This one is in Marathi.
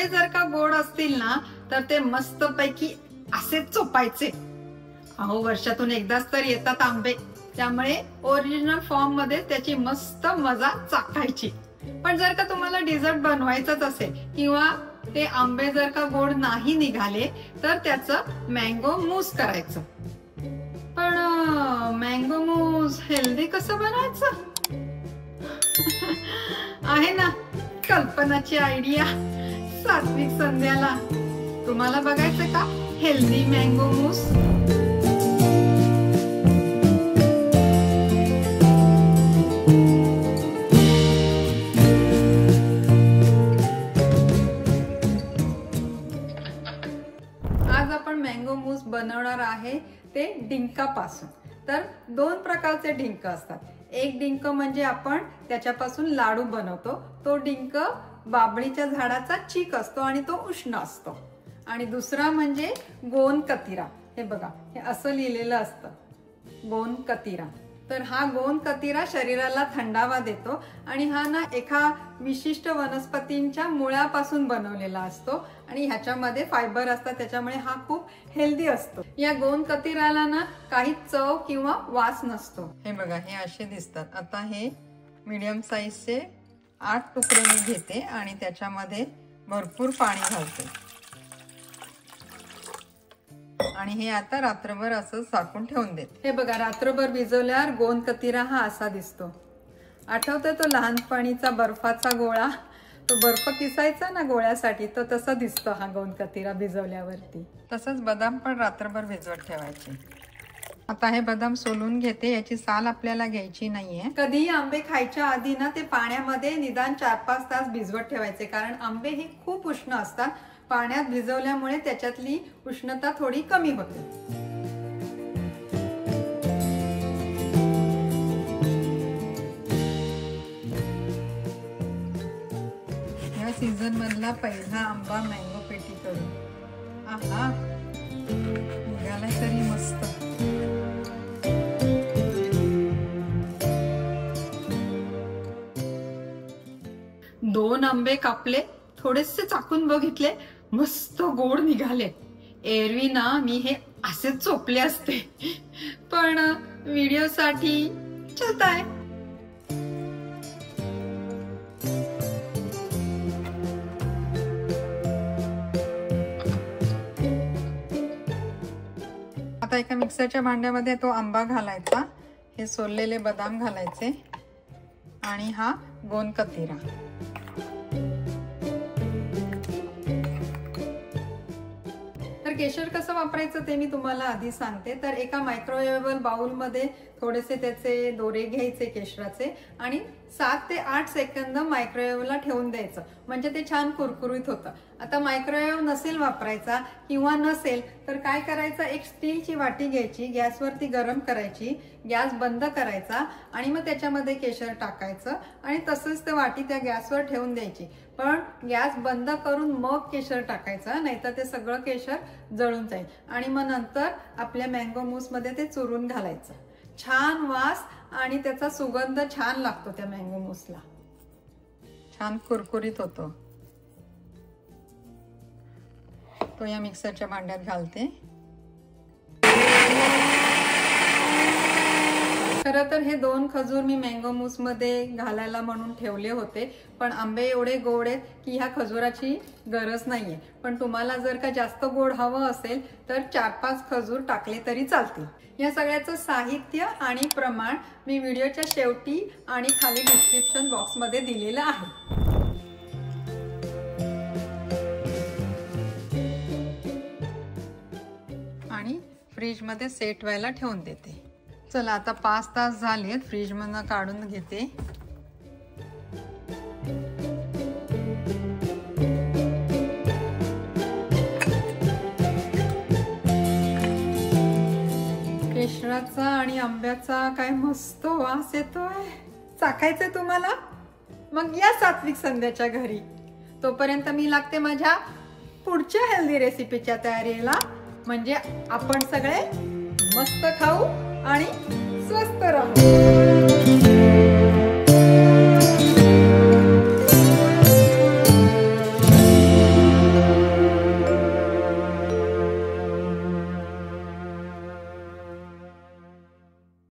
आंबे जर का गोड असतील ना तर ते मस्त पैकी असेच चोपायचे. अहो वर्षातून एकदाच तर येतात आंबे, त्यामुळे ओरिजिनल फॉर्म मध्ये त्याची मस्त मजा चाखायची. पण जर का तुम्हाला डिझर्ट बनवायचंच असेल किंवा ते आंबे जर का गोड नाही निघाले तर त्याचं मँगो मूस करायचं. पण मँगो मूस हेल्दी कसं बनायचं? आहे ना कल्पनाची आयडिया. सात्विक संध्याला तुम्हाला बघायचं का हेल्दी मँगो मूस? आज आपण मँगो मूस बनवणार आहे ते डिंकापासून. तर दोन प्रकारचे डिंक असतात. एक डिंक म्हणजे आपण त्याच्यापासून लाडू बनवतो, तो डिंक बाबळीच्या झाडाचा चीक असतो आणि तो उष्ण असतो. आणि दुसरा म्हणजे गोंद कतिरा. हे बघा, हे असं लिहिलेलं असतं गोंद कतिरा. तर हा गोंद कतिरा शरीराला थंडावा देतो आणि हा ना एका विशिष्ट वनस्पतींच्या मुळापासून बनवलेला असतो आणि ह्याच्यामध्ये फायबर असतात, त्याच्यामुळे हा खूप हेल्दी असतो. या गोंद कतिराला ना काही चव किंवा वास नसतो. हे बघा, हे असे दिसतात. आता हे मीडियम साईजचे 8 तुकडे मी घेते आणि त्याच्यामध्ये भरपूर पाणी घालते आणि हे आता रात्रभर असं झाकून ठेवून देते. हे बघा, रात्रभर भिजवल्यावर गोंद कतिरा हा असा दिसतो. आठवतं तो लहानपणीचा बर्फाचा गोळा, तो बर्फ किसायचा ना गोळ्यासाठी, तो तसा दिसतो हा गोंद कतिरा भिजवल्यावरती. तसंच बदाम पण रात्रभर भिजवत ठेवायचे. आता हे बदाम सोलून घेते, याची साल आपल्याला घ्यायची नाहीये. कधीही आंबे खायच्या आधी ना ते पाण्यामध्ये निदान 4-5 तास भिजवत ठेवायचे, कारण आंबे हे खूप उष्ण असतात. पाण्यात भिजवल्यामुळे त्याच्यातली उष्णता थोडी कमी होते. या सीझन मधला पहिला आंबा मँगो पेटी करू. आहा, निघालाय तरी मस्त. दोन आंबे कापले, थोडेसे चाकून बघितले, मस्त गोड निघाले. एरवी ना मी हे असेच चोपले असते, पण व्हिडिओसाठी चलताय. आता एका मिक्सरच्या भांड्यामध्ये तो आंबा घालायचा, हे सोललेले बदाम घालायचे आणि हा गोंद कतिरा. तर केशर कसं वापरायचं ते मी तुम्हाला आधी सांगते. तर एका मायक्रोवेव्हेबल बाउलमध्ये थोडेसे त्याचे दोरे घ्यायचे केशराचे आणि 7 ते 8 सेकंद मायक्रोवेव्हला ठेवून द्यायचं, म्हणजे ते छान कुरकुरीत होतं. आता मायक्रोवेव्ह नसेल वापरायचा किंवा नसेल तर काय करायचं, एक स्टीलची वाटी घ्यायची, गॅसवरती गरम करायची, गॅस बंद करायचा आणि मग त्याच्यामध्ये केशर टाकायचं आणि तसंच ते वाटी त्या गॅसवर ठेवून द्यायची. पण गॅस बंद करून मग केशर टाकायचं, नाहीतर ते सगळं केशर जळून जाईल. आणि मग नंतर आपल्या मँगो मूस मध्ये ते चुरून घालायचं. छान वास आणि त्याचा सुगंध छान लागतो त्या मँगो मूसला, छान कुरकुरीत होतो. तो या मिक्सरच्या भांड्यात घालते. खरं तर हे 2 खजूर मी मँगो मूस मध्ये घालायला म्हणून ठेवले होते, पण आंबे एवढे गोड आहेत की ह्या खजुराची गरज नाहीये. पण तुम्हाला जर का जास्त गोड हवं असेल तर 4-5 खजूर टाकले तरी चालतील. या सगळ्याचं साहित्य आणि प्रमाण मी व्हिडिओच्या शेवटी आणि खाली डिस्क्रिप्शन बॉक्स मध्ये दिलेलं आहे. आणि फ्रीज मध्ये सेट व्हायला ठेवून देते. चला, आता 5 तास झालेत, फ्रीज मधून काढून घेते. केशराचा आणि आंब्याचा काय मस्त वास येतोय. चाखायचंय तुम्हाला? मग या सात्विक संध्याच्या घरी. तोपर्यंत मी लागते माझ्या पुढच्या हेल्दी रेसिपीच्या तयारीला, म्हणजे आपण सगळे मस्त खाऊ आणि स्वस्त राहू.